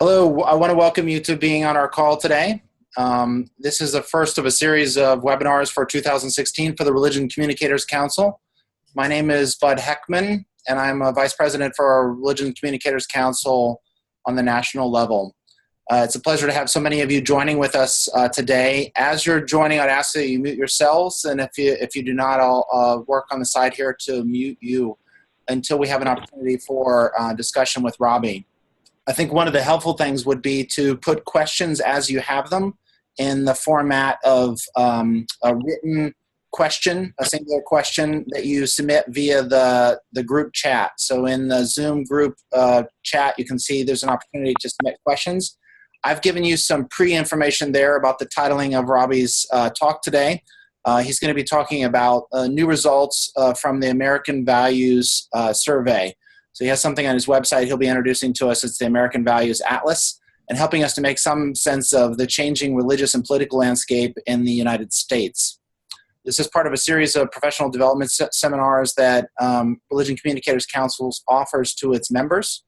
Hello, I want to welcome you to being on our call today. This is the first of a series of webinars for 2016 for the Religion Communicators Council. My name is Bud Heckman, and I'm a Vice President for our Religion Communicators Council on the national level. It's a pleasure to have so many of you joining with us today. As you're joining, I'd ask that you mute yourselves, and if you do not, I'll work on the side here to mute you until we have an opportunity for discussion with Robby. I think one of the helpful things would be to put questions as you have them in the format of a written question, a singular question that you submit via the group chat. So in the Zoom group chat, you can see there's an opportunity to submit questions. I've given you some pre-information there about the titling of Robby's talk today. He's going to be talking about new results from the American Values Survey. So he has something on his website he'll be introducing to us. It's the American Values Atlas, and helping us to make some sense of the changing religious and political landscape in the United States. This is part of a series of professional development seminars that Religion Communicators Council offers to its members.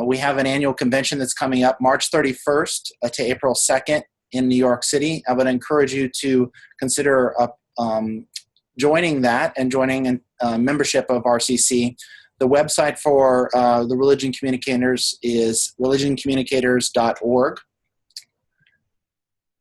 We have an annual convention that's coming up March 31st to April 2nd in New York City. I would encourage you to consider joining that and joining a membership of RCC. The website for the Religion Communicators is religioncommunicators.org.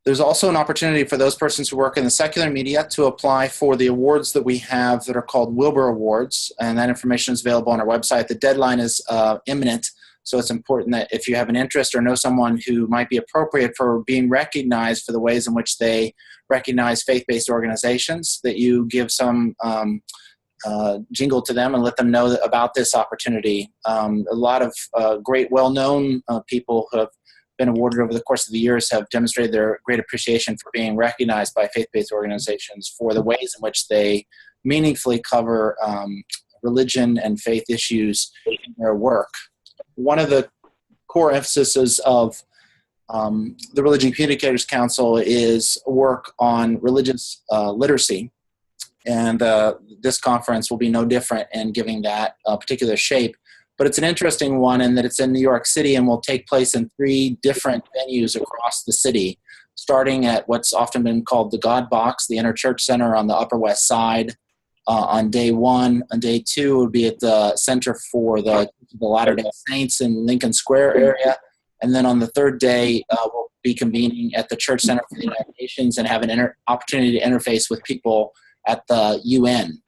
There's also an opportunity for those persons who work in the secular media to apply for the awards that we have that are called Wilbur Awards, and that information is available on our website. The deadline is imminent, so it's important that if you have an interest or know someone who might be appropriate for being recognized for the ways in which they recognize faith-based organizations, that you give some jingle to them and let them know about this opportunity. A lot of great, well-known people who have been awarded over the course of the years have demonstrated their great appreciation for being recognized by faith-based organizations for the ways in which they meaningfully cover religion and faith issues in their work. One of the core emphases of the Religion Communicators Council is work on religious literacy. And this conference will be no different in giving that particular shape. But it's an interesting one in that it's in New York City and will take place in 3 different venues across the city, starting at what's often been called the God Box, the Inner Church Center on the Upper West Side on day 1. On day 2 would be at the Center for the Latter-day Saints in Lincoln Square area. And then on the 3rd day, we'll be convening at the Church Center for the United Nations and have an opportunity to interface with people at the UN.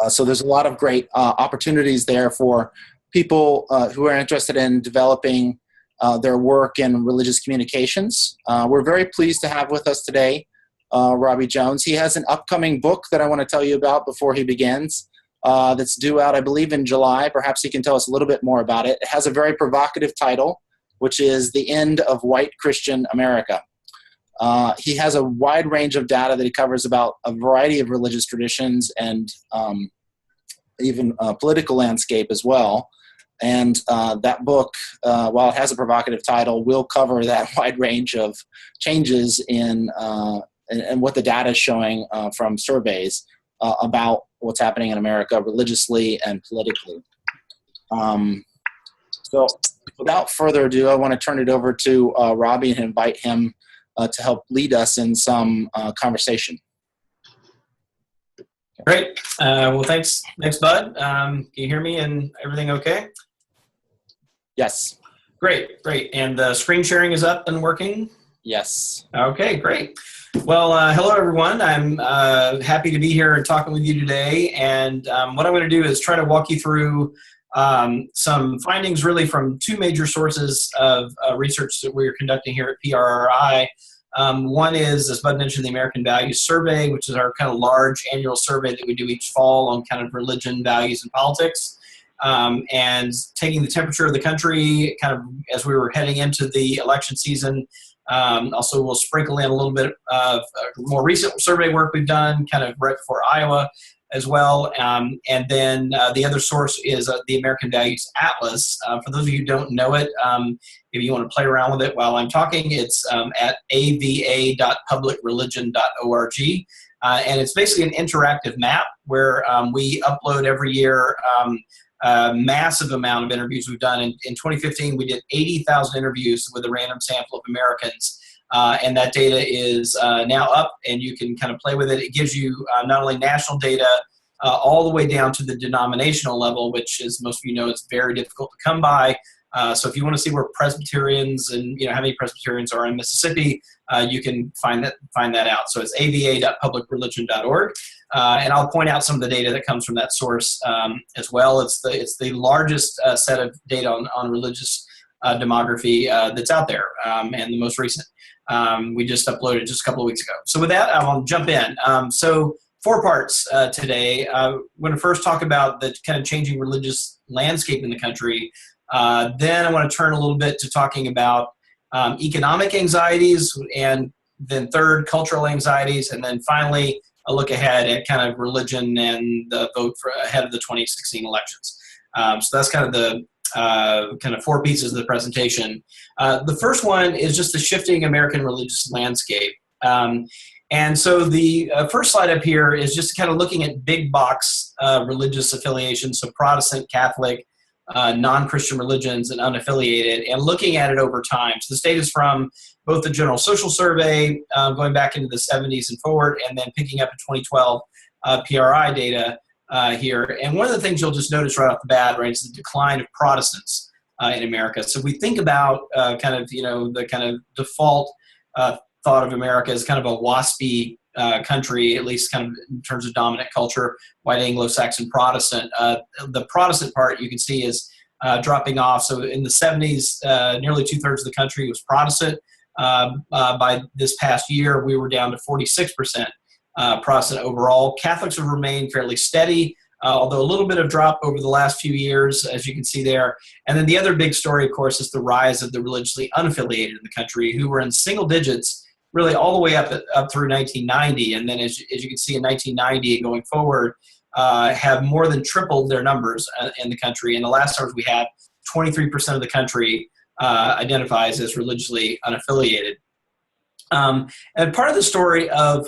So there's a lot of great opportunities there for people who are interested in developing their work in religious communications. We're very pleased to have with us today Robby Jones. He has an upcoming book that I want to tell you about before he begins that's due out, I believe, in July. Perhaps he can tell us a little bit more about it. It has a very provocative title, which is The End of White Christian America. He has a wide range of data that he covers about a variety of religious traditions and even political landscape as well. And that book, while it has a provocative title, will cover that wide range of changes in and what the data is showing from surveys about what's happening in America religiously and politically. So without further ado, I want to turn it over to Robby and invite him to help lead us in some conversation. Great. Well, thanks, Bud. Can you hear me and everything okay? Yes. Great. And the screen sharing is up and working? Yes. Okay, great. Well, hello, everyone. I'm happy to be here and talking with you today. And what I'm going to do is try to walk you through some findings really from 2 major sources of research that we're conducting here at PRRI. One is, as Bud mentioned, the American Values Survey, which is our kind of large annual survey that we do each fall on kind of religion, values, and politics. And taking the temperature of the country kind of as we were heading into the election season. Also, we'll sprinkle in a little bit of more recent survey work we've done kind of right before Iowa as well. And then the other source is the American Values Atlas. For those of you who don't know it, if you want to play around with it while I'm talking, it's at ava.publicreligion.org. And it's basically an interactive map where we upload every year massive amount of interviews we've done. In 2015, we did 80,000 interviews with a random sample of Americans. And that data is now up, and you can kind of play with it. It gives you not only national data, all the way down to the denominational level, which, as most of you know, is very difficult to come by. So if you want to see where Presbyterians and how many Presbyterians are in Mississippi, you can find that out. So it's ava.publicreligion.org, and I'll point out some of the data that comes from that source as well. It's the largest set of data on religious demography that's out there, and the most recent. We just uploaded just a couple of weeks ago. So with that, I'll jump in. So 4 parts today. I'm going to first talk about the kind of changing religious landscape in the country. Then I want to turn a little bit to talking about economic anxieties, and then third, cultural anxieties, and then finally a look ahead at kind of religion and the vote for ahead of the 2016 elections. So that's kind of the kind of 4 pieces of the presentation. The first one is just the shifting American religious landscape. And so the first slide up here is just kind of looking at big box religious affiliations, so Protestant, Catholic, non-Christian religions, and unaffiliated, and looking at it over time. So this data is from both the General Social Survey, going back into the 70s and forward, and then picking up in 2012 PRRI data here. And one of the things you'll just notice right off the bat, right, is the decline of Protestants in America. So we think about kind of, the kind of default thought of America as kind of a waspy country, at least kind of in terms of dominant culture, white Anglo-Saxon Protestant. The Protestant part you can see is dropping off. So in the 70s, nearly 2/3 of the country was Protestant. By this past year, we were down to 46% Protestant overall. Catholics have remained fairly steady, although a little bit of drop over the last few years, as you can see there. And then the other big story, of course, is the rise of the religiously unaffiliated in the country, who were in single digits really all the way up through 1990. And then as you can see in 1990 and going forward, have more than tripled their numbers in the country. And the last numbers we had, 23% of the country identifies as religiously unaffiliated. And part of the story of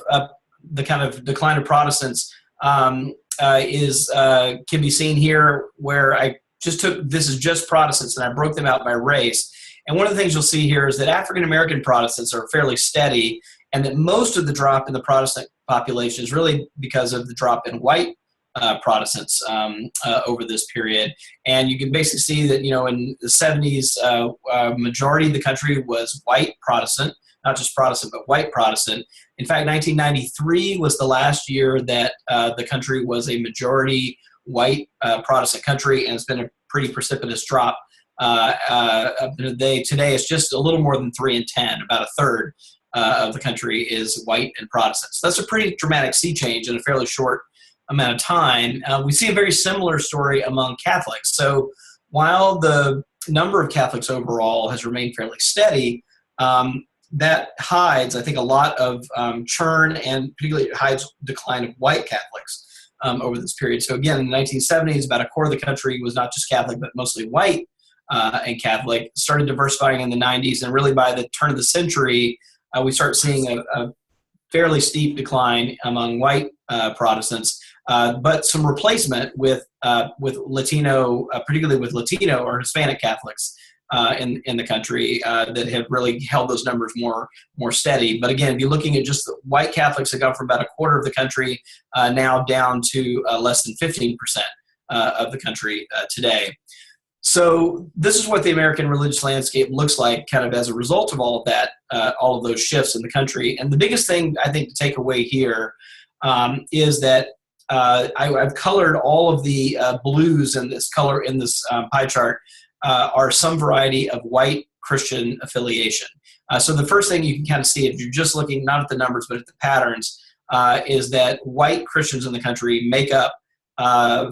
the kind of decline of Protestants can be seen here, where I just took, this is just Protestants, and I broke them out by race. And one of the things you'll see here is that African-American Protestants are fairly steady, and that most of the drop in the Protestant population is really because of the drop in white Protestants over this period. And you can basically see that, in the 70s, majority of the country was white Protestant, not just Protestant, but white Protestant. In fact, 1993 was the last year that the country was a majority white Protestant country, and it's been a pretty precipitous drop. Today it's just a little more than 3 in 10, about 1/3 of the country is white and Protestant. So that's a pretty dramatic sea change in a fairly short amount of time. We see a very similar story among Catholics. So while the number of Catholics overall has remained fairly steady, that hides, I think, a lot of churn, and particularly it hides decline of white Catholics over this period. So again, in the 1970s, about 1/4 of the country was not just Catholic, but mostly white and Catholic. Started diversifying in the 90s, and really by the turn of the century, we start seeing a fairly steep decline among white Protestants, but some replacement with Latino, particularly with Latino or Hispanic Catholics in the country that have really held those numbers more steady. But again, if you're looking at just the white Catholics, have gone from about 1/4 of the country now down to less than 15% of the country today. So this is what the American religious landscape looks like kind of as a result of all of that, all of those shifts in the country. And the biggest thing I think to take away here is that I've colored all of the blues in this color in this pie chart are some variety of white Christian affiliation. So the first thing you can kind of see, if you're just looking not at the numbers but at the patterns, is that white Christians in the country make up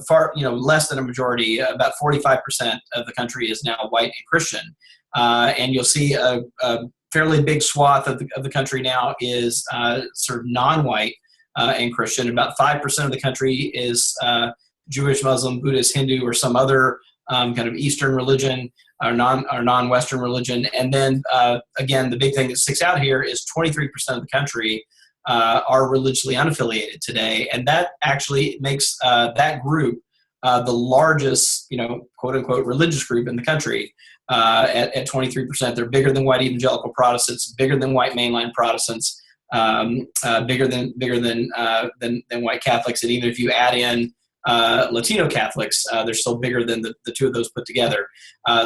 far, less than a majority. About 45% of the country is now white and Christian, and you'll see a fairly big swath of the country now is sort of non-white and Christian. About 5% of the country is Jewish, Muslim, Buddhist, Hindu, or some other kind of Eastern religion or non-Western religion. And then again, the big thing that sticks out here is 23% of the country are religiously unaffiliated today, and that actually makes that group the largest, quote unquote, religious group in the country at 23%. They're bigger than white evangelical Protestants, bigger than white mainline Protestants, bigger than white Catholics, and even if you add in Latino Catholics, they're still bigger than the two of those put together.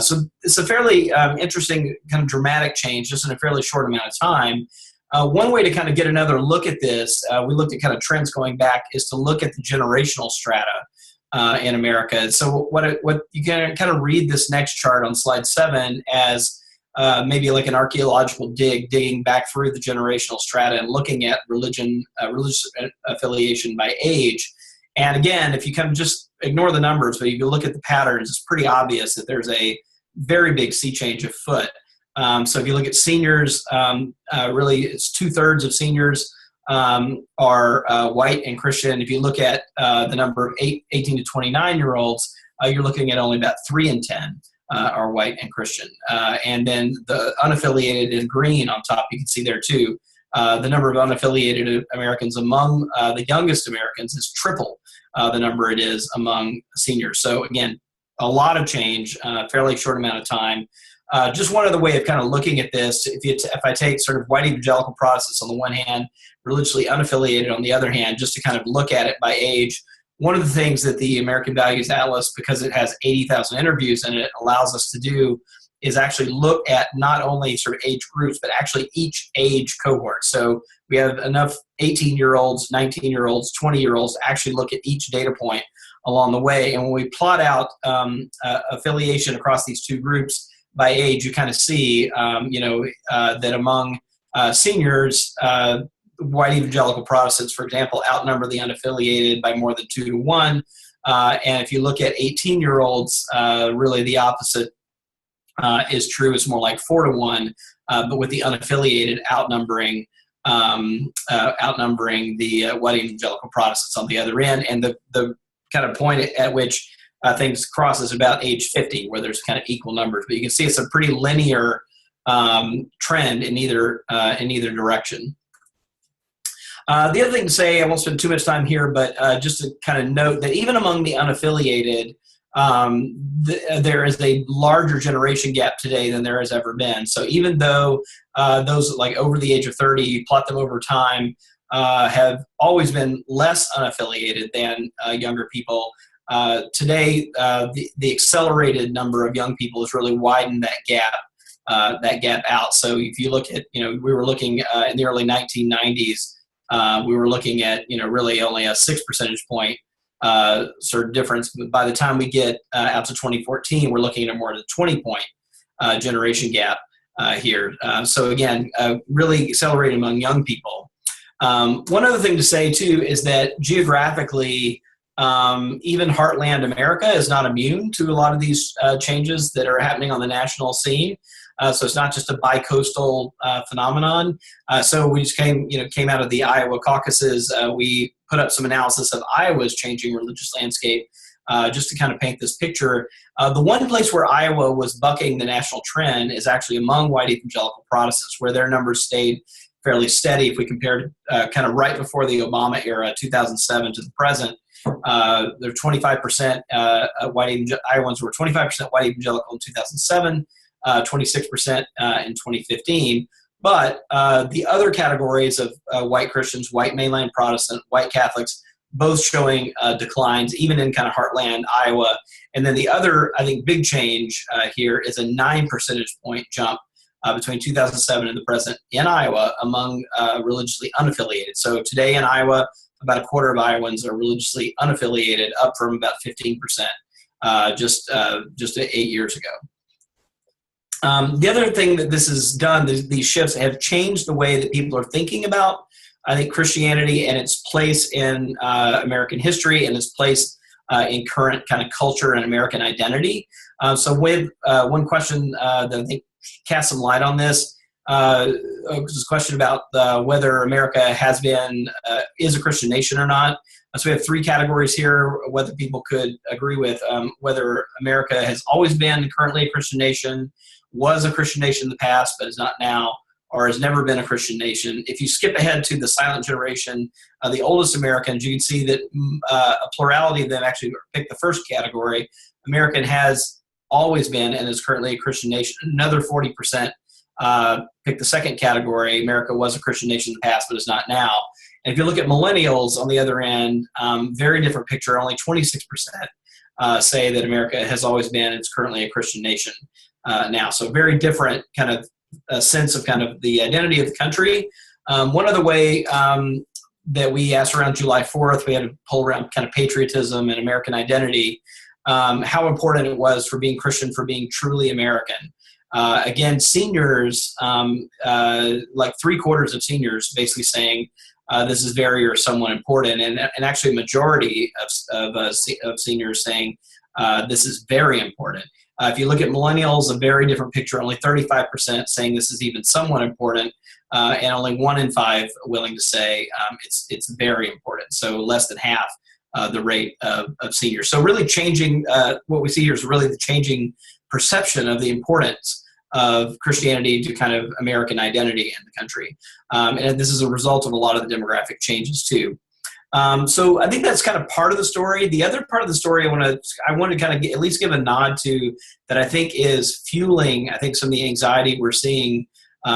So it's a fairly interesting kind of dramatic change just in a fairly short amount of time. One way to kind of get another look at this, we looked at kind of trends going back, is to look at the generational strata in America. So what you can kind of read this next chart on slide 7 as maybe like an archaeological digging back through the generational strata and looking at religious affiliation by age. And again, if you kind of just ignore the numbers, but if you look at the patterns, it's pretty obvious that there's a very big sea change afoot. So if you look at seniors, really it's 2/3 of seniors are white and Christian. If you look at the number of 18 to 29-year-olds, you're looking at only about 3 in 10 are white and Christian. And then the unaffiliated in green on top, you can see there too. The number of unaffiliated Americans among the youngest Americans is triple the number it is among seniors. So again, a lot of change, fairly short amount of time. Just one other way of kind of looking at this, if I take sort of white evangelical Protestants on the one hand, religiously unaffiliated on the other hand, just to kind of look at it by age, one of the things that the American Values Atlas, because it has 80,000 interviews and it allows us to do, is actually look at not only sort of age groups, but actually each age cohort. So we have enough 18-year-olds, 19-year-olds, 20-year-olds to actually look at each data point along the way. And when we plot out affiliation across these two groups by age, you kind of see, that among seniors, white evangelical Protestants, for example, outnumber the unaffiliated by more than 2 to 1. And if you look at 18-year-olds, really the opposite is true. It's more like 4 to 1, but with the unaffiliated outnumbering the white evangelical Protestants on the other end. And the kind of point at which things cross is about age 50, where there's kind of equal numbers. But you can see it's a pretty linear trend in either direction. The other thing to say, I won't spend too much time here, but just to kind of note that even among the unaffiliated, there is a larger generation gap today than there has ever been. So even though those like over the age of 30, you plot them over time, have always been less unaffiliated than younger people, today the accelerated number of young people has really widened that gap out. So if you look at, we were looking in the early 1990s, we were looking at, really only a 6 percentage point sort of difference. But by the time we get out to 2014, we're looking at more than a 20 point generation gap here. So again, really accelerating among young people. One other thing to say too is that geographically, even heartland America is not immune to a lot of these changes that are happening on the national scene. So it's not just a bi-coastal phenomenon. So we just came out of the Iowa caucuses. We put up some analysis of Iowa's changing religious landscape, just to kind of paint this picture. The one place where Iowa was bucking the national trend is actually among white evangelical Protestants, where their numbers stayed fairly steady. If we compared kind of right before the Obama era, 2007 to the present, they're 25% Iowans were 25% white evangelical in 2007. 26% in 2015. But the other categories of white Christians, white mainline Protestant, white Catholics, both showing declines, even in kind of heartland Iowa. And then the other, I think, big change here is a 9 percentage point jump between 2007 and the present in Iowa among religiously unaffiliated. So today in Iowa, about a quarter of Iowans are religiously unaffiliated, up from about 15% just 8 years ago. The other thing that this has done, these shifts have changed the way that people are thinking about, I think, Christianity and its place in American history and its place in current kind of culture and American identity. So with one question that I think casts some light on this, was a question about whether America is a Christian nation or not. So we have 3 categories here, whether people could agree with whether America has always been currently a Christian nation, was a Christian nation in the past, but is not now, or has never been a Christian nation. If you skip ahead to the silent generation, the oldest Americans, you can see that a plurality of them actually picked the first category. American has always been and is currently a Christian nation. Another 40% picked the second category. America was a Christian nation in the past, but is not now. And if you look at millennials on the other end, very different picture. Only 26% say that America has always been and is currently a Christian nation now. So very different kind of a sense of kind of the identity of the country. One other way that we asked around July 4th, we had a poll around kind of patriotism and American identity, how important it was for being Christian, for being truly American. Again, seniors, like 3/4 of seniors basically saying this is very or somewhat important, and actually a majority of seniors saying this is very important. If you look at millennials, a very different picture, only 35% saying this is even somewhat important, and only 1 in 5 willing to say it's very important. So less than half the rate of seniors. So really changing, what we see here is really the changing perception of the importance of Christianity to kind of American identity in the country. And this is a result of a lot of the demographic changes too. So I think that's kind of part of the story. The other part of the story I want to kind of at least give a nod to that I think is fueling, I think, some of the anxiety we're seeing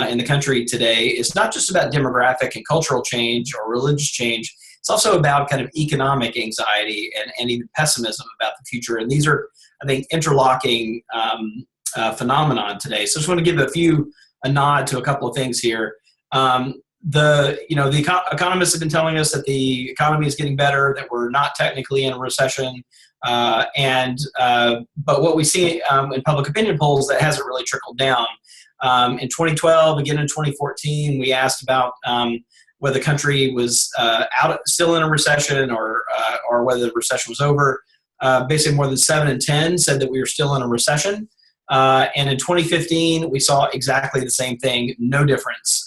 in the country today. It's not just about demographic and cultural change or religious change. It's also about kind of economic anxiety and even pessimism about the future. And these are, I think, interlocking phenomenon today. So I just want to give a nod to a couple of things here. The economists have been telling us that the economy is getting better, that we're not technically in a recession, but what we see in public opinion polls, that hasn't really trickled down. In 2012, again in 2014, we asked about whether the country was still in a recession or whether the recession was over. Basically, more than 7 in 10 said that we were still in a recession. And in 2015, we saw exactly the same thing, no difference,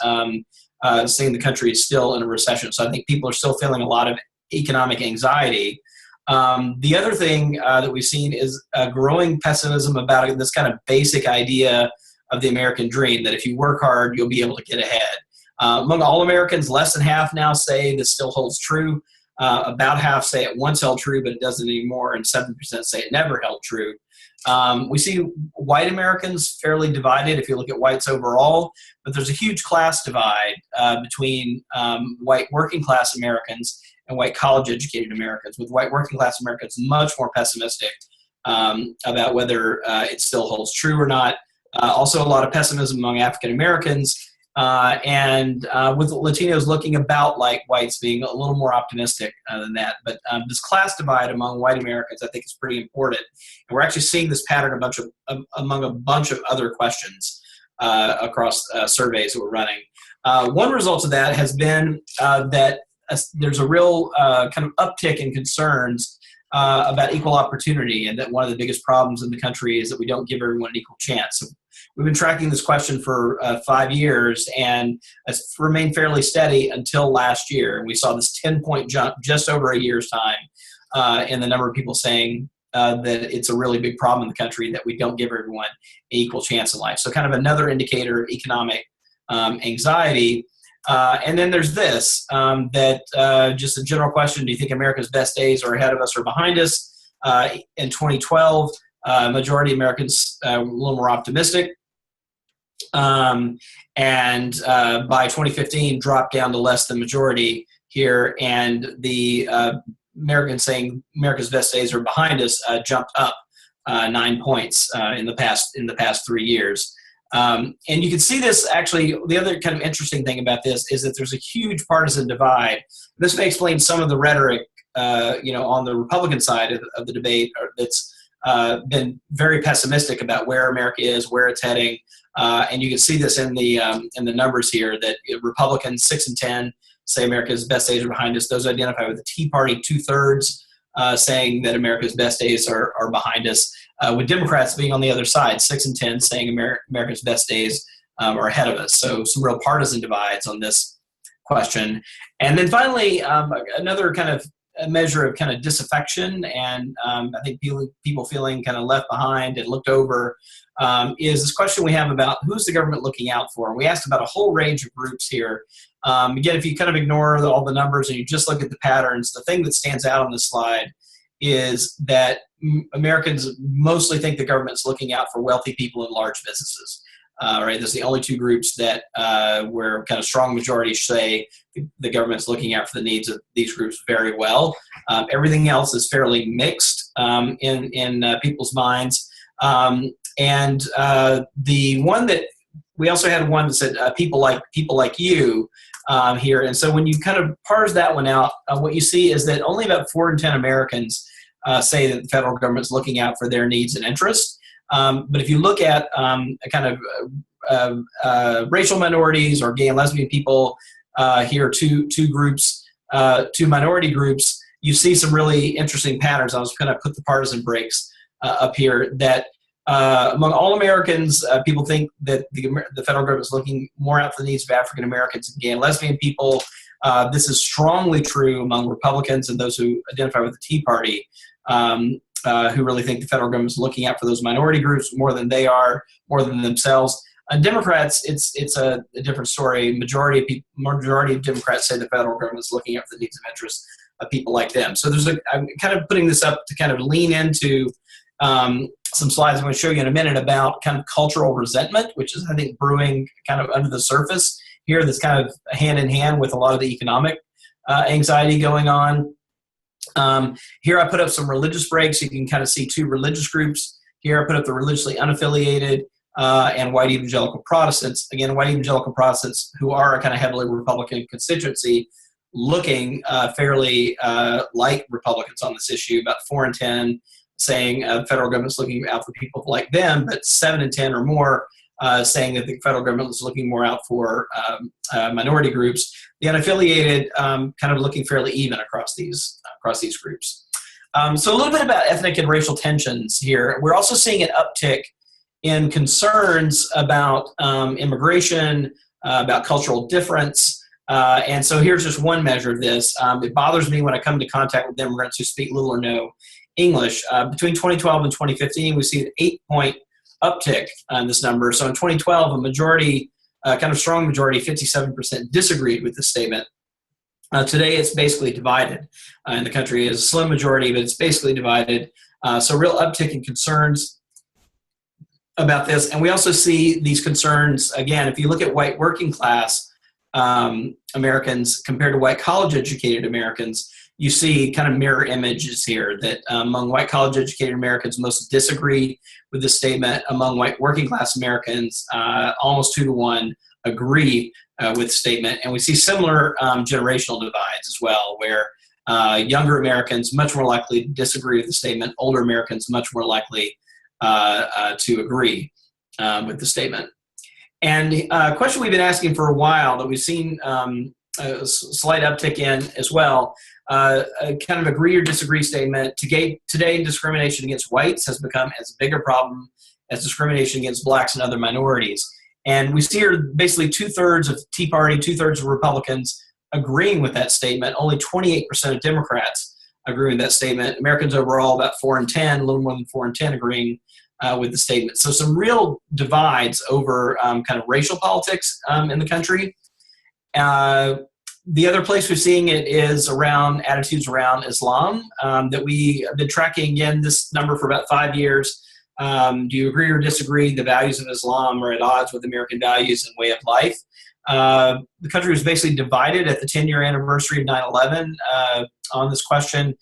saying the country is still in a recession. So I think people are still feeling a lot of economic anxiety. The other thing that we've seen is a growing pessimism about this kind of basic idea of the American dream, that if you work hard, you'll be able to get ahead. Among all Americans, less than half now say this still holds true. About half say it once held true, but it doesn't anymore, and 7% say it never held true. We see white Americans fairly divided if you look at whites overall, but there's a huge class divide between white working class Americans and white college educated Americans, with white working class Americans much more pessimistic about whether it still holds true or not. Also a lot of pessimism among African Americans, and with Latinos looking about like whites, being a little more optimistic than that. But this class divide among white Americans, I think, is pretty important. And we're actually seeing this pattern among a bunch of other questions across surveys that we're running. One result of that has been that there's a real kind of uptick in concerns about equal opportunity, and that one of the biggest problems in the country is that we don't give everyone an equal chance. So we've been tracking this question for 5 years, and it's remained fairly steady until last year. And we saw this 10-point jump just over a year's time in the number of people saying that it's a really big problem in the country that we don't give everyone an equal chance in life. So kind of another indicator of economic anxiety. And then there's this, just a general question: do you think America's best days are ahead of us or behind us? In 2012, majority of Americans were a little more optimistic. And by 2015, dropped down to less than majority here. And the Americans saying America's best days are behind us jumped up 9 points in the past 3 years. And you can see this actually. The other kind of interesting thing about this is that there's a huge partisan divide. This may explain some of the rhetoric, on the Republican side of the debate that's been very pessimistic about where America is, where it's heading. And you can see this in the numbers here, that Republicans 6 in 10 say America's best days are behind us. Those identify with the Tea Party 2/3 saying that America's best days are behind us. With Democrats being on the other side, 6 in 10 saying America's best days are ahead of us. So some real partisan divides on this question. And then finally, another kind of a measure of kind of disaffection and I think people feeling kind of left behind and looked over is this question we have about who's the government looking out for. We asked about a whole range of groups here. Again, if you kind of ignore all the numbers and you just look at the patterns, the thing that stands out on this slide is that Americans mostly think the government's looking out for wealthy people and large businesses. Right, those are the only two groups that where kind of strong majorities say the government's looking out for the needs of these groups very well. Everything else is fairly mixed in people's minds. And the one that we also had one that said people like you here. And so when you kind of parse that one out, what you see is that only about 4 in 10 Americans say that the federal government's looking out for their needs and interests. But if you look at kind of racial minorities or gay and lesbian people here, two groups, two minority groups, you see some really interesting patterns. I was going to put the partisan breaks up here that among all Americans, people think that the federal government is looking more out for the needs of African Americans and gay and lesbian people. This is strongly true among Republicans and those who identify with the Tea Party. Who really think the federal government is looking out for those minority groups more than they are, more than themselves. Democrats, it's a different story. Majority of Democrats say the federal government is looking out for the needs and interests of people like them. So I'm kind of putting this up to kind of lean into some slides I'm going to show you in a minute about kind of cultural resentment, which is, I think, brewing kind of under the surface here. That's kind of hand in hand with a lot of the economic anxiety going on. Here I put up some religious breaks. You can kind of see two religious groups. Here I put up the religiously unaffiliated and white evangelical Protestants. Again, white evangelical Protestants who are a kind of heavily Republican constituency looking fairly like Republicans on this issue, about 4 in 10 saying the federal government's looking out for people like them, but 7 in 10 or more saying that the federal government is looking more out for minority groups. The unaffiliated kind of looking fairly even across these groups. So a little bit about ethnic and racial tensions here. We're also seeing an uptick in concerns about immigration, about cultural difference. And so here's just one measure of this. It bothers me when I come into contact with immigrants who speak little or no English. Between 2012 and 2015, we see an 8-point uptick on this number. So in 2012, a majority, kind of strong majority, 57% disagreed with the statement. Today, it's basically divided in the country. It's a slim majority, but it's basically divided. So real uptick in concerns about this. And we also see these concerns, again, if you look at white working class Americans compared to white college-educated Americans, you see kind of mirror images here that among white college-educated Americans, most disagree with the statement. Among white working-class Americans, almost 2 to 1 agree with the statement. And we see similar generational divides as well, where younger Americans much more likely to disagree with the statement, older Americans much more likely to agree with the statement. And a question we've been asking for a while that we've seen a slight uptick in as well, a kind of agree or disagree statement. Today, discrimination against whites has become as big a problem as discrimination against blacks and other minorities. And we see here basically 2/3 of Tea Party, 2/3 of Republicans agreeing with that statement. Only 28% of Democrats agree with that statement. Americans overall, about 4 in 10, a little more than 4 in 10 agreeing with the statement. So some real divides over kind of racial politics in the country. The other place we're seeing it is around attitudes around Islam that we have been tracking, again, this number for about 5 years. Do you agree or disagree the values of Islam are at odds with American values and way of life? The country was basically divided at the 10-year anniversary of 9/11 on this question.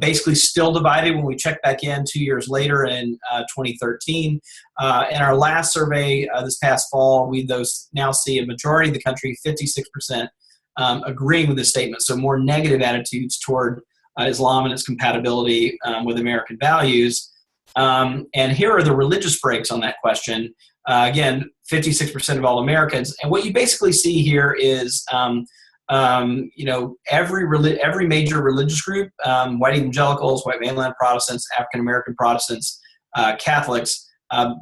Basically still divided when we check back in 2 years later in 2013. In our last survey this past fall, we now see a majority of the country, 56%, agreeing with this statement. So more negative attitudes toward Islam and its compatibility with American values. And here are the religious breaks on that question. Again, 56% of all Americans. And what you basically see here is, every major religious group, white evangelicals, white mainland Protestants, African-American Protestants, Catholics,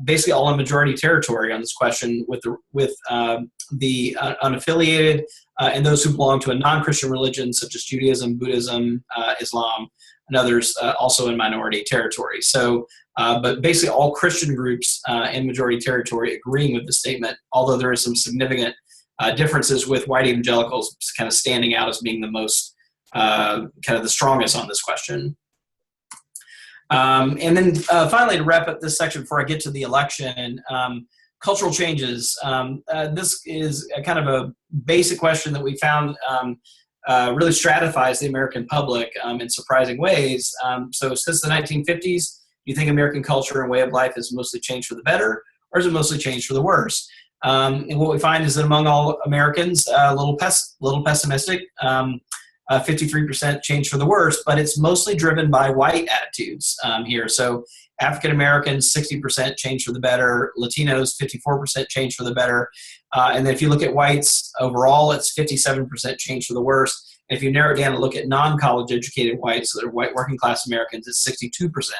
basically all in majority territory on this question with the unaffiliated and those who belong to a non-Christian religion such as Judaism, Buddhism, Islam, and others also in minority territory. So, but basically all Christian groups in majority territory agreeing with the statement, although there is some significant differences with white evangelicals kind of standing out as being the most, kind of the strongest on this question. And then finally, to wrap up this section before I get to the election, cultural changes. This is a kind of a basic question that we found really stratifies the American public in surprising ways. So since the 1950s, do you think American culture and way of life has mostly changed for the better, or has it mostly changed for the worse? And what we find is that among all Americans, a little pessimistic, 53% change for the worse, but it's mostly driven by white attitudes here. So African Americans, 60% change for the better, Latinos, 54% change for the better. And then if you look at whites overall, it's 57% change for the worse. And if you narrow it down and look at non-college educated whites, so they're white working class Americans, it's 62%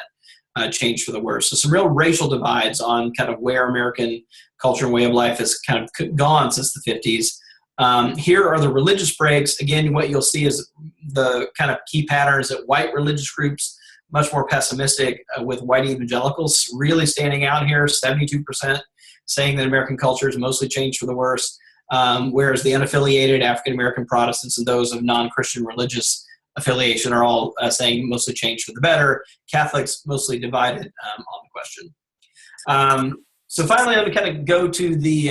change for the worse. So some real racial divides on kind of where American culture and way of life has kind of gone since the 50s. Here are the religious breaks. Again, what you'll see is the kind of key patterns that white religious groups, much more pessimistic, with white evangelicals really standing out here, 72% saying that American culture has mostly changed for the worse, whereas the unaffiliated African-American Protestants and those of non-Christian religious affiliation are all saying mostly changed for the better. Catholics mostly divided on the question. So finally, I'm going to kind of go to the...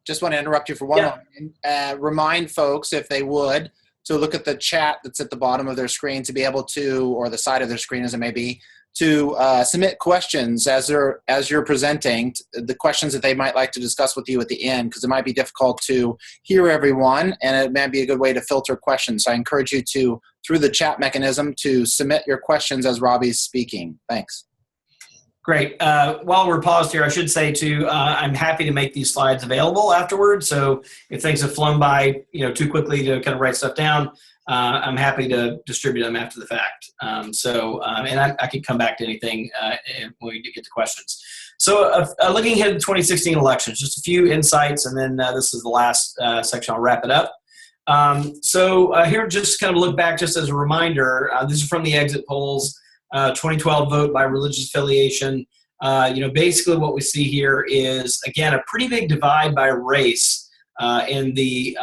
just want to interrupt you for one moment. Remind folks, if they would, to look at the chat that's at the bottom of their screen to be able to, or the side of their screen as it may be, to submit questions as you're presenting, the questions that they might like to discuss with you at the end, because it might be difficult to hear everyone, and it might be a good way to filter questions. So I encourage you to, through the chat mechanism, to submit your questions as Robby's speaking. Thanks. Great. While we're paused here, I should say too, I'm happy to make these slides available afterwards. So if things have flown by, too quickly to kind of write stuff down, I'm happy to distribute them after the fact. And I can come back to anything when we get to questions. So looking ahead to the 2016 elections, just a few insights, and then this is the last section. I'll wrap it up. So here, just kind of look back just as a reminder. This is from the exit polls. 2012 vote by religious affiliation. Basically what we see here is, again, a pretty big divide by race in the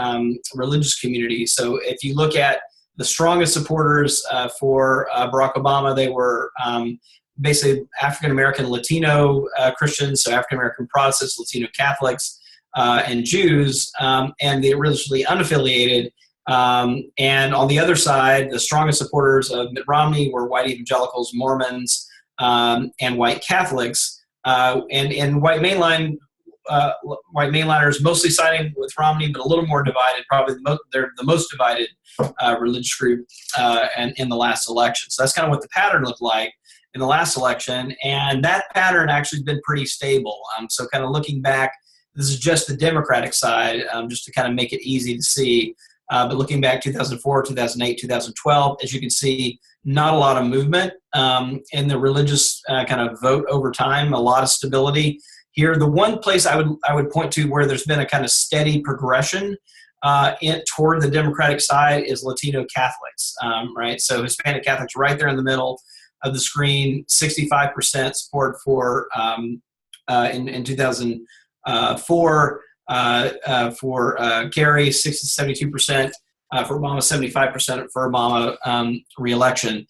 religious community. So if you look at the strongest supporters for Barack Obama, they were basically African-American Latino Christians, so African-American Protestants, Latino Catholics, and Jews, and the religiously unaffiliated. And on the other side, the strongest supporters of Mitt Romney were white evangelicals, Mormons, and white Catholics, and white mainliners mostly siding with Romney, but a little more divided. Probably they're the most divided religious group in the last election. So that's kind of what the pattern looked like in the last election, and that pattern actually has been pretty stable. So kind of looking back, this is just the Democratic side, just to kind of make it easy to see. But looking back 2004, 2008, 2012, as you can see, not a lot of movement in the religious kind of vote over time, a lot of stability. Here, the one place I would point to where there's been a kind of steady progression toward the Democratic side is Latino Catholics, right? So Hispanic Catholics right there in the middle of the screen, 65% support for in 2004. For Kerry, 72%, for Obama, 75% for Obama re-election.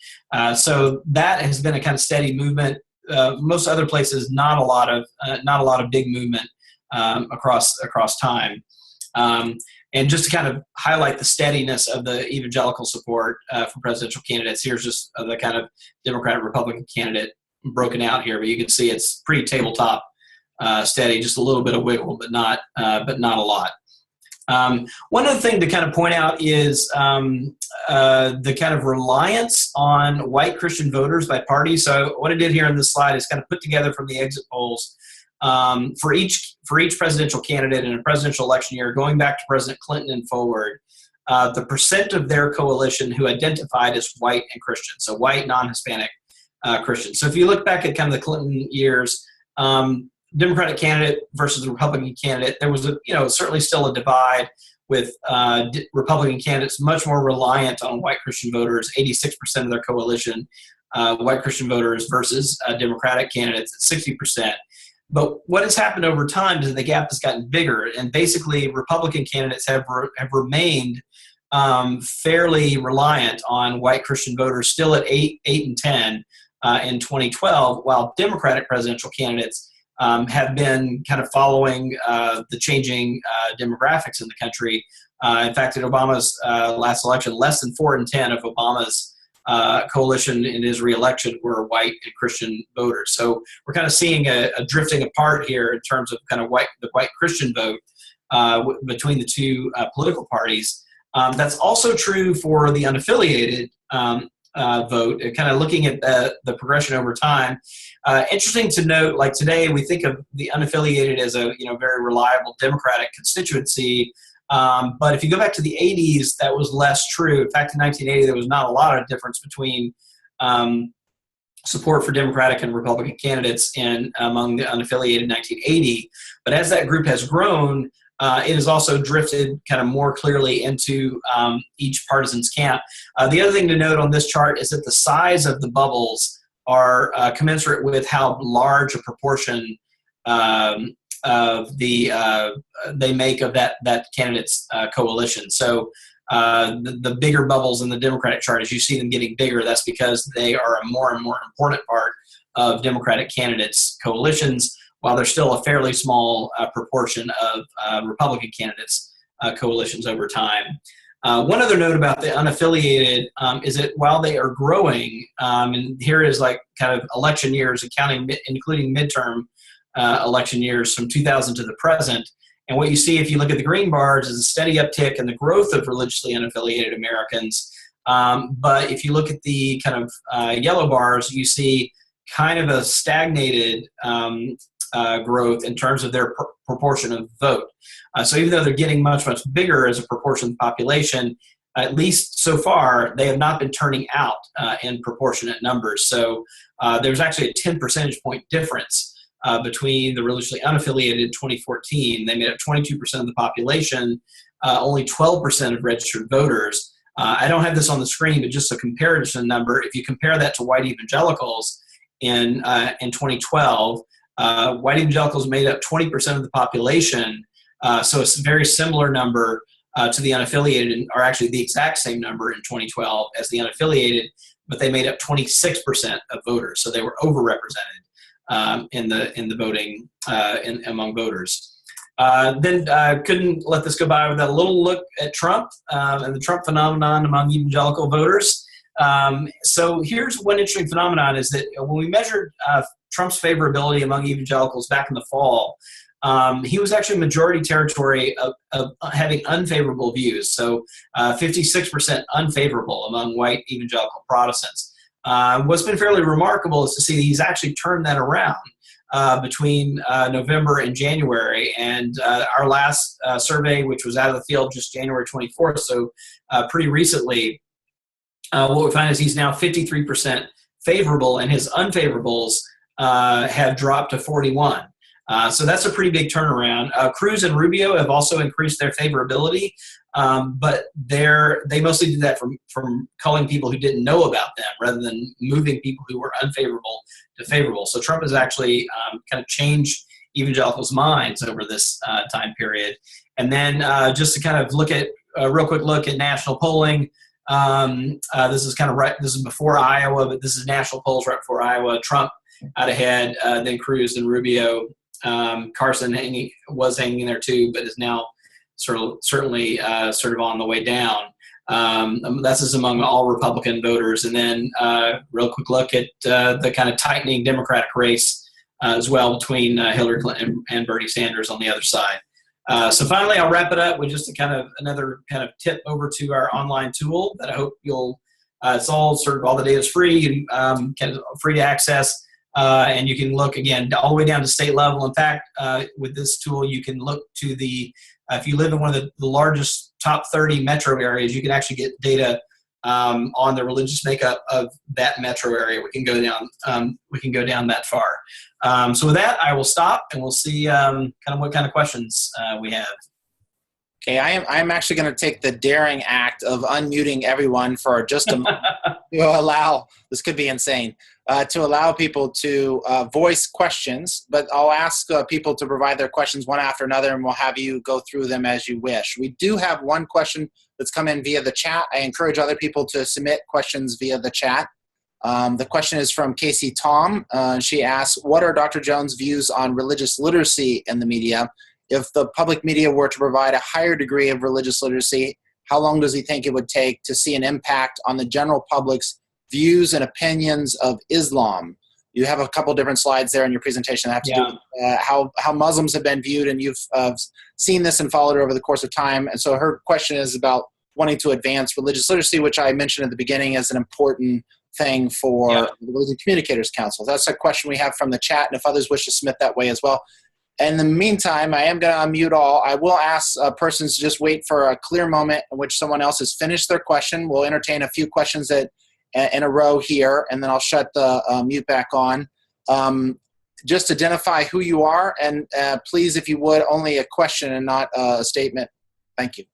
So that has been a kind of steady movement. Most other places, not a lot of big movement across time. And just to kind of highlight the steadiness of the evangelical support for presidential candidates, here's just the kind of Democrat-Republican candidate broken out here, but you can see it's pretty tabletop. Steady, just a little bit of wiggle, but not a lot. One other thing to kind of point out is the kind of reliance on white Christian voters by party. So what I did here on this slide is kind of put together from the exit polls for each presidential candidate in a presidential election year, going back to President Clinton and forward, the percent of their coalition who identified as white and Christian, so white, non-Hispanic Christian. So if you look back at kind of the Clinton years, Democratic candidate versus the Republican candidate, there was certainly still a divide with Republican candidates much more reliant on white Christian voters, 86% of their coalition, white Christian voters versus Democratic candidates at 60%. But what has happened over time is the gap has gotten bigger, and basically Republican candidates have remained fairly reliant on white Christian voters, still at 8 and 10 in 2012, while Democratic presidential candidates have been kind of following the changing demographics in the country. In fact, at Obama's last election, less than 4 in 10 of Obama's coalition in his reelection were white and Christian voters. So we're kind of seeing a drifting apart here in terms of kind of the white Christian vote between the two political parties. That's also true for the unaffiliated vote, kind of looking at the progression over time. Interesting to note, like today, we think of the unaffiliated as a very reliable Democratic constituency. But if you go back to the 80s, that was less true. In fact, in 1980, there was not a lot of difference between support for Democratic and Republican candidates among the unaffiliated in 1980. But as that group has grown, it has also drifted kind of more clearly into each partisan's camp. The other thing to note on this chart is that the size of the bubbles are commensurate with how large a proportion of they make of that candidate's coalition. So the bigger bubbles in the Democratic chart, as you see them getting bigger, that's because they are a more and more important part of Democratic candidates' coalitions, while there's still a fairly small proportion of Republican candidates' coalitions over time. One other note about the unaffiliated is that while they are growing, and here is like kind of election years, including midterm election years from 2000 to the present. And what you see if you look at the green bars is a steady uptick in the growth of religiously unaffiliated Americans. But if you look at the kind of yellow bars, you see kind of a stagnated growth in terms of their proportion of vote. So even though they're getting much, much bigger as a proportion of the population, at least so far, they have not been turning out in proportionate numbers. So there's actually a 10 percentage point difference between the religiously unaffiliated in 2014. They made up 22% of the population, only 12% of registered voters. I don't have this on the screen, but just a comparison number. If you compare that to white evangelicals in 2012, white evangelicals made up 20% of the population. So it's a very similar number to the unaffiliated, or actually the exact same number in 2012 as the unaffiliated, but they made up 26% of voters. So they were overrepresented in the voting among voters. Then couldn't let this go by without a little look at Trump and the Trump phenomenon among evangelical voters. So here's one interesting phenomenon is that when we measured Trump's favorability among evangelicals back in the fall, he was actually majority territory of having unfavorable views. So 56% unfavorable among white evangelical Protestants. What's been fairly remarkable is to see that he's actually turned that around between November and January. And our last survey, which was out of the field just January 24th, so pretty recently, what we find is he's now 53% favorable, and his unfavorables have dropped to 41. So that's a pretty big turnaround. Cruz and Rubio have also increased their favorability, but they mostly did that from calling people who didn't know about them rather than moving people who were unfavorable to favorable. So Trump has actually kind of changed evangelicals' minds over this time period. And then just to kind of look at a real quick look at national polling. This is kind of right. This is before Iowa, but this is national polls right before Iowa. Trump out ahead, then Cruz and Rubio. Carson was hanging in there too, but is now certainly on the way down. This is among all Republican voters. And then real quick look at the kind of tightening Democratic race as well between Hillary Clinton and Bernie Sanders on the other side. So finally, I'll wrap it up with just another kind of tip over to our online tool that I hope you'll. It's all the data is free, free to access. And you can look, again, all the way down to state level. In fact, with this tool, you can look to if you live in one of the largest top 30 metro areas, you can actually get data on the religious makeup of that metro area. We can go down. We can go down that far. So with that, I will stop, and we'll see kind of what kind of questions we have. Okay, I'm actually going to take the daring act of unmuting everyone for just a moment to allow, this could be insane, to allow people to voice questions, but I'll ask people to provide their questions one after another, and we'll have you go through them as you wish. We do have one question that's come in via the chat. I encourage other people to submit questions via the chat. The question is from Casey Tom. She asks, what are Dr. Jones' views on religious literacy in the media? If the public media were to provide a higher degree of religious literacy, how long does he think it would take to see an impact on the general public's views and opinions of Islam? You have a couple different slides there in your presentation that have to do with how Muslims have been viewed, and you've seen this and followed it over the course of time. And so her question is about wanting to advance religious literacy, which I mentioned at the beginning as an important thing for the Religious Communicators Council. That's a question we have from the chat, and if others wish to submit that way as well. In the meantime, I am going to unmute all. I will ask persons to just wait for a clear moment in which someone else has finished their question. We'll entertain a few questions that in a row here, and then I'll shut the mute back on. Just identify who you are, and please, if you would, only a question and not a statement. Thank you.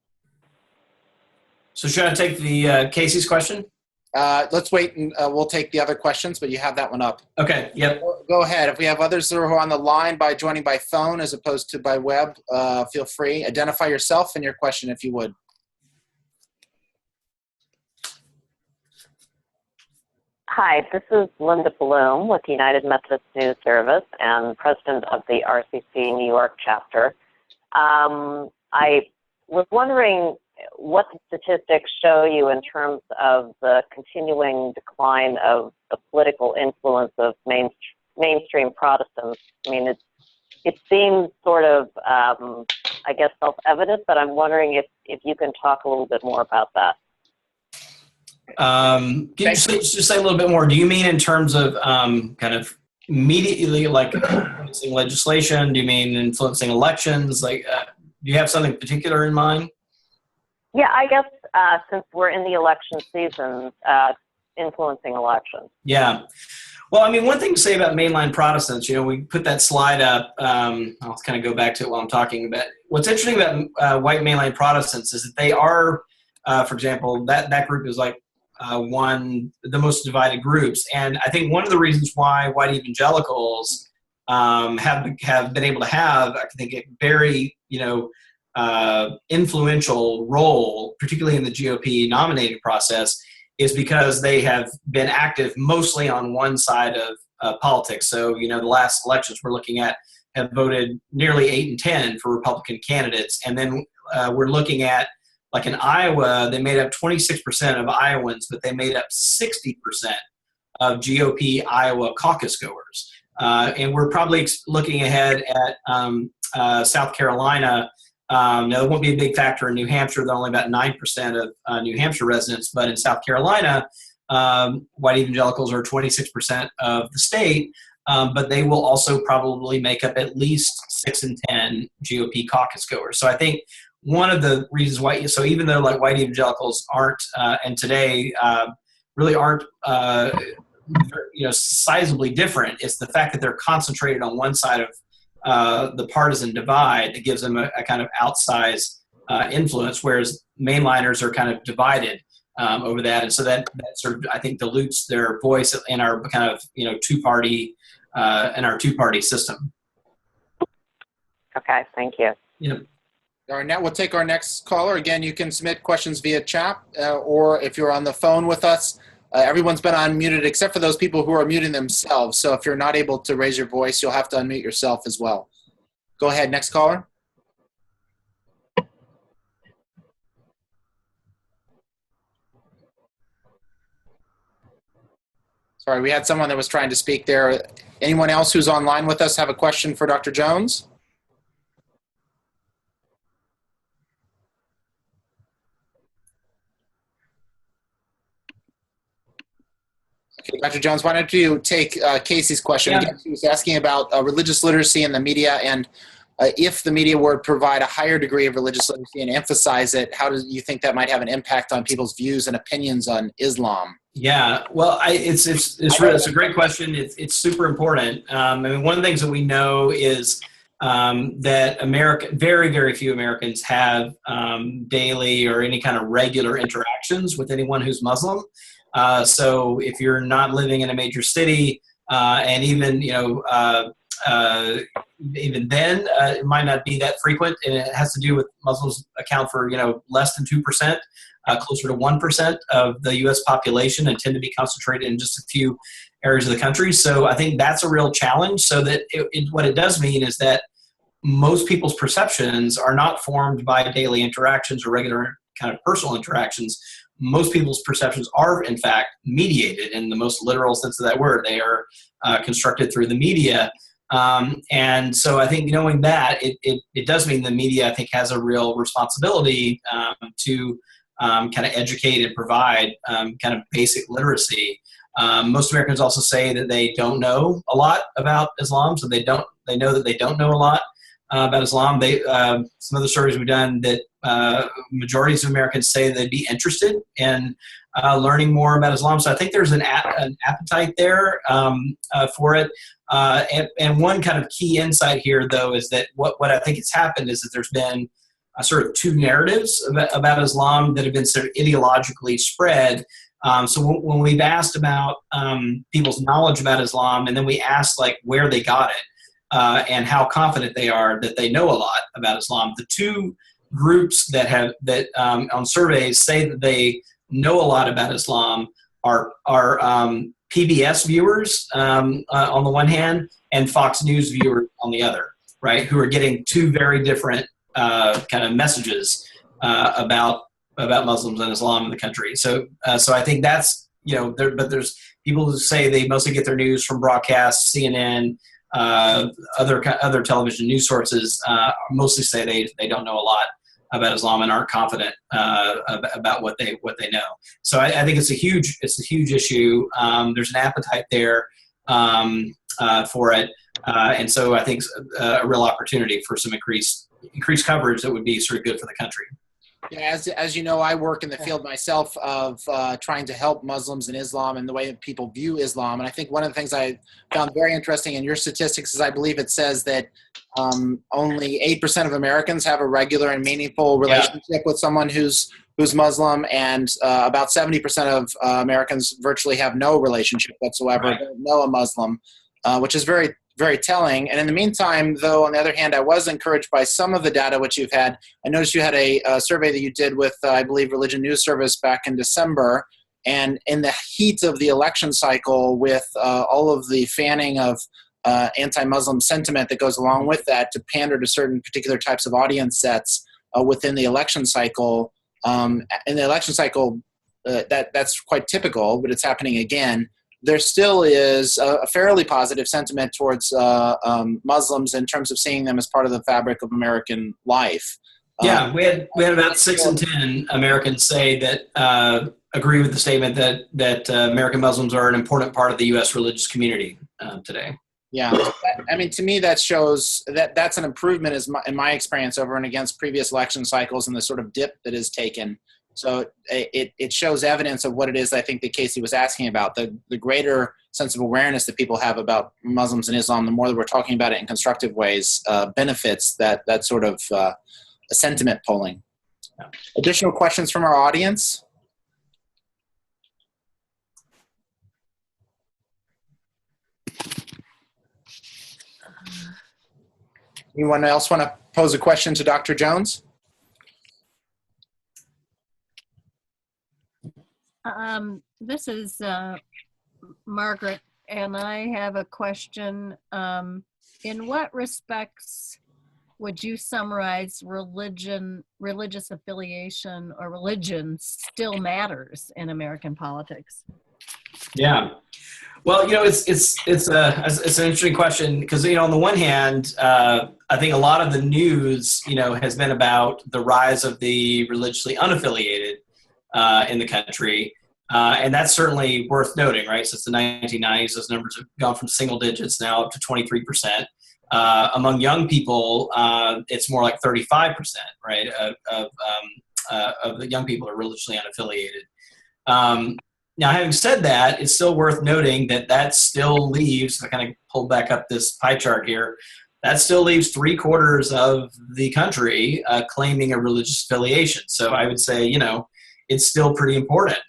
So should I take the Casey's question? Let's wait, and we'll take the other questions, but you have that one up. Okay, yep. Go ahead. If we have others that are on the line by joining by phone as opposed to by web, feel free. Identify yourself and your question if you would. Hi, this is Linda Bloom with United Methodist News Service and president of the RCC New York chapter. I was wondering what the statistics show you in terms of the continuing decline of the political influence of mainstream Protestants. I mean, it seems sort of, I guess, self-evident, but I'm wondering if you can talk a little bit more about that. Can you just say a little bit more? Do you mean in terms of kind of immediately, like influencing legislation? Do you mean influencing elections? Like, do you have something particular in mind? Yeah, I guess since we're in the election season, influencing elections. Yeah. Well, I mean, one thing to say about mainline Protestants, you know, we put that slide up. I'll kind of go back to it while I'm talking about. What's interesting about white mainline Protestants is that they are, for example, that group is like the most divided groups. And I think one of the reasons why white evangelicals have been able to have, I think, a very, influential role, particularly in the GOP nominating process, is because they have been active mostly on one side of politics. So, the last elections we're looking at have voted nearly 8 and 10 for Republican candidates. And then we're looking at, like in Iowa, they made up 26% of Iowans, but they made up 60% of GOP Iowa caucus goers. And we're probably looking ahead at South Carolina. Now, it won't be a big factor in New Hampshire. They're only about 9% of New Hampshire residents. But in South Carolina, white evangelicals are 26% of the state. But they will also probably make up at least 6 and 10 GOP caucus goers. So I think one of the reasons why, so even though like white evangelicals aren't, and today really aren't, sizably different, it's the fact that they're concentrated on one side of the partisan divide that gives them a kind of outsized influence, whereas mainliners are kind of divided over that. And so that sort of, I think, dilutes their voice in our kind of, two-party, in our two-party system. Okay, thank you. Yeah. All right, now we'll take our next caller. Again, you can submit questions via chat, or if you're on the phone with us, everyone's been unmuted except for those people who are muting themselves. So if you're not able to raise your voice, you'll have to unmute yourself as well. Go ahead, next caller. Sorry, we had someone that was trying to speak there. Anyone else who's online with us have a question for Dr. Jones? Okay, Dr. Jones, why don't you take Casey's question? Yeah. Again, she was asking about religious literacy in the media and if the media were to provide a higher degree of religious literacy and emphasize it, how do you think that might have an impact on people's views and opinions on Islam? Yeah, well, it's a great question. It's super important. I mean, one of the things that we know is that very, very few Americans have daily or any kind of regular interactions with anyone who's Muslim. So if you're not living in a major city, and even even then, it might not be that frequent, and it has to do with Muslims account for less than 2%, closer to 1% of the U.S. population, and tend to be concentrated in just a few areas of the country. So I think that's a real challenge. So that what it does mean is that most people's perceptions are not formed by daily interactions or regular kind of personal interactions. Most people's perceptions are, in fact, mediated in the most literal sense of that word. They are constructed through the media. And so I think knowing that, it does mean the media, I think, has a real responsibility to kind of educate and provide kind of basic literacy. Most Americans also say that they don't know a lot about Islam, so they know that they don't know a lot about Islam. Some other surveys we've done that majorities of Americans say they'd be interested in learning more about Islam. So I think there's an appetite there for it. And one kind of key insight here, though, is that what I think has happened is that there's been sort of two narratives about Islam that have been sort of ideologically spread. So when we've asked about people's knowledge about Islam, and then we asked like where they got it and how confident they are that they know a lot about Islam, the two groups that on surveys say that they know a lot about Islam are PBS viewers on the one hand and Fox News viewers on the other, right? Who are getting two very different kind of messages about Muslims and Islam in the country. So I think that's but there's people who say they mostly get their news from broadcasts, CNN, other television news sources. Mostly say they don't know a lot about Islam and aren't confident about what they know. So I think it's a huge issue. There's an appetite there for it, and so I think a real opportunity for some increased coverage that would be sort of good for the country. Yeah, as you know, I work in the field myself of trying to help Muslims and Islam and the way that people view Islam. And I think one of the things I found very interesting in your statistics is I believe it says that only 8% of Americans have a regular and meaningful relationship with someone who's Muslim, and about 70% of Americans virtually have no relationship whatsoever, don't know a Muslim, which is very, very telling. And in the meantime, though, on the other hand, I was encouraged by some of the data which you've had. I noticed you had a survey that you did with, I believe, Religion News Service back in December. And in the heat of the election cycle, with all of the fanning of anti-Muslim sentiment that goes along with that to pander to certain particular types of audience sets within the election cycle, that's quite typical, but it's happening again. There still is a fairly positive sentiment towards Muslims in terms of seeing them as part of the fabric of American life. Yeah, we had about 6 in 10 Americans say that agree with the statement that American Muslims are an important part of the U.S. religious community today. Yeah, I mean, to me, that shows that's an improvement in my experience over and against previous election cycles and the sort of dip that is taken. So it shows evidence of what it is I think that Casey was asking about, the greater sense of awareness that people have about Muslims and Islam, the more that we're talking about it in constructive ways, benefits that sort of sentiment polling. Yeah. Additional questions from our audience? Anyone else want to pose a question to Dr. Jones? This is Margaret, and I have a question. In what respects would you summarize religious affiliation or religion still matters in American politics? Yeah. Well, it's an interesting question because, on the one hand, I think a lot of the news, has been about the rise of the religiously unaffiliated in the country. And that's certainly worth noting, right? Since the 1990s, those numbers have gone from single digits now up to 23%. Among young people, it's more like 35%, right, of the young people are religiously unaffiliated. Now, having said that, it's still worth noting that that still leaves, I kind of pulled back up this pie chart here, that still leaves 3/4 of the country claiming a religious affiliation. So I would say, it's still pretty important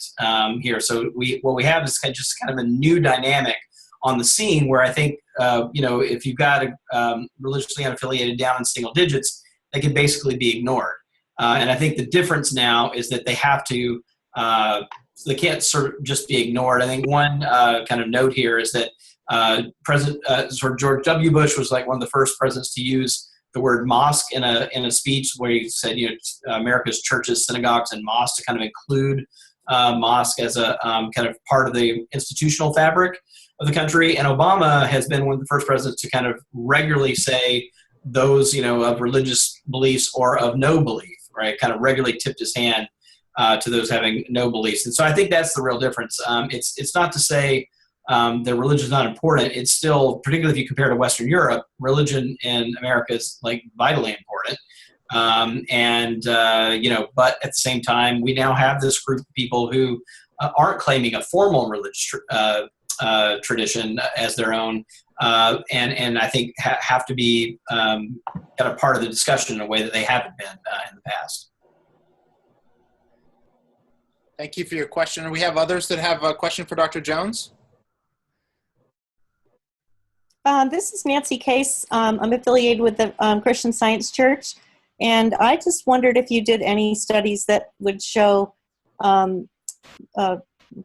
here. So what we have is just kind of a new dynamic on the scene where I think, if you've got a religiously unaffiliated down in single digits, they can basically be ignored. And I think the difference now is that they have to, they can't sort of just be ignored. I think one kind of note here is that George W. Bush was like one of the first presidents to use the word mosque in a speech where he said, America's churches, synagogues, and mosques, to kind of include mosque as a kind of part of the institutional fabric of the country. And Obama has been one of the first presidents to kind of regularly say those, of religious beliefs or of no belief, right? Kind of regularly tipped his hand to those having no beliefs. And so I think that's the real difference. It's not to say that religion is not important. It's still, particularly if you compare to Western Europe, religion in America is like vitally important. But at the same time, we now have this group of people who aren't claiming a formal religious tradition as their own, and I think have to be kind of part of the discussion in a way that they haven't been in the past. Thank you for your question. We have others that have a question for Dr. Jones. This is Nancy Case. I'm affiliated with the Christian Science Church, and I just wondered if you did any studies that would show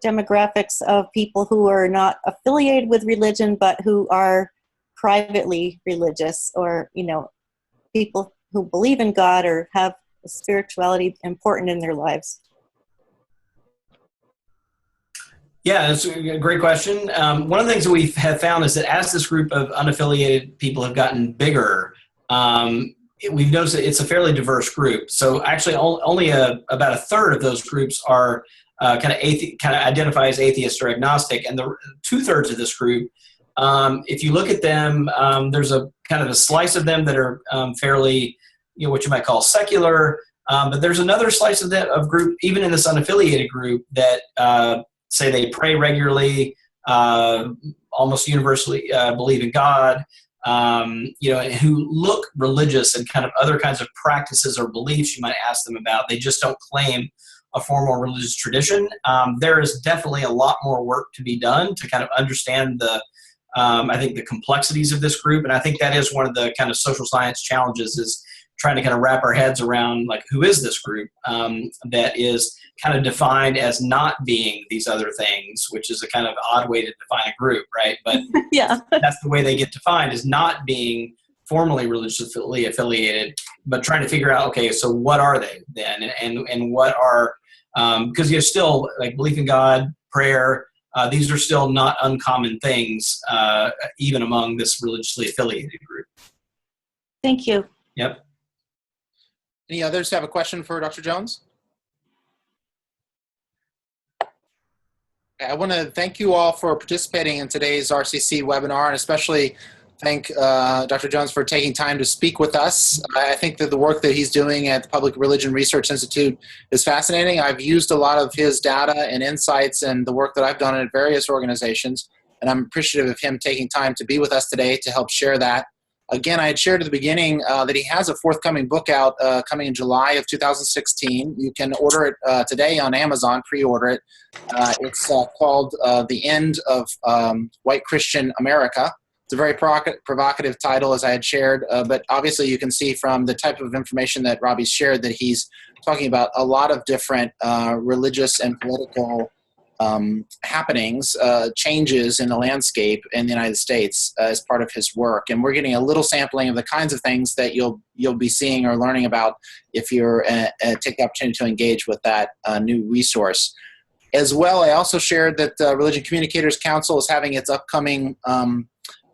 demographics of people who are not affiliated with religion but who are privately religious, or people who believe in God or have spirituality important in their lives. Yeah, that's a great question. One of the things that we have found is that as this group of unaffiliated people have gotten bigger, we've noticed that it's a fairly diverse group. So actually only about a third of those groups are kind of identify as atheist or agnostic. And the 2/3 of this group, if you look at them, there's a kind of a slice of them that are fairly, what you might call secular. But there's another slice of group, even in this unaffiliated group, that say they pray regularly, almost universally believe in God, who look religious and kind of other kinds of practices or beliefs you might ask them about. They just don't claim a formal religious tradition. There is definitely a lot more work to be done to kind of understand I think the complexities of this group. And I think that is one of the kind of social science challenges, is trying to kind of wrap our heads around, like, who is this group that is kind of defined as not being these other things, which is a kind of odd way to define a group, right? But yeah, that's the way they get defined, is not being formally religiously affiliated, but trying to figure out, okay, so what are they then? And what are, because you're still, like, belief in God, prayer, these are still not uncommon things, even among this religiously affiliated group. Thank you. Yep. Any others have a question for Dr. Jones? I want to thank you all for participating in today's RCC webinar, and especially thank Dr. Jones for taking time to speak with us. I think that the work that he's doing at the Public Religion Research Institute is fascinating. I've used a lot of his data and insights and the work that I've done at various organizations, and I'm appreciative of him taking time to be with us today to help share that. Again, I had shared at the beginning that he has a forthcoming book out coming in July of 2016. You can order it today on Amazon, pre-order it. It's called The End of White Christian America. It's a very provocative title, as I had shared, but obviously you can see from the type of information that Robby's shared that he's talking about a lot of different religious and political happenings, changes in the landscape in the United States as part of his work. And we're getting a little sampling of the kinds of things that you'll be seeing or learning about if you're take the opportunity to engage with that new resource. As well, I also shared that Religion Communicators Council is having its upcoming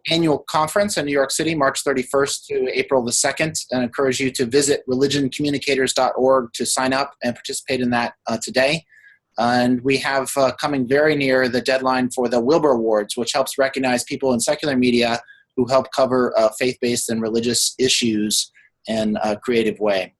annual conference in New York City, March 31st to April the 2nd, and I encourage you to visit religioncommunicators.org to sign up and participate in that today. And we have coming very near the deadline for the Wilbur Awards, which helps recognize people in secular media who help cover faith-based and religious issues in a creative way.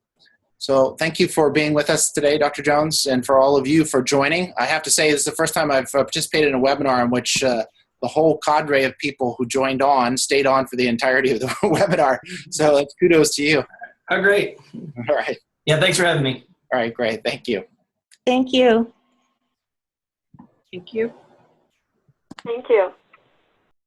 So thank you for being with us today, Dr. Jones, and for all of you for joining. I have to say, this is the first time I've participated in a webinar in which the whole cadre of people who joined on stayed on for the entirety of the webinar. So kudos to you. Oh, great. All right. Yeah, thanks for having me. All right, great. Thank you. Thank you. Thank you. Thank you.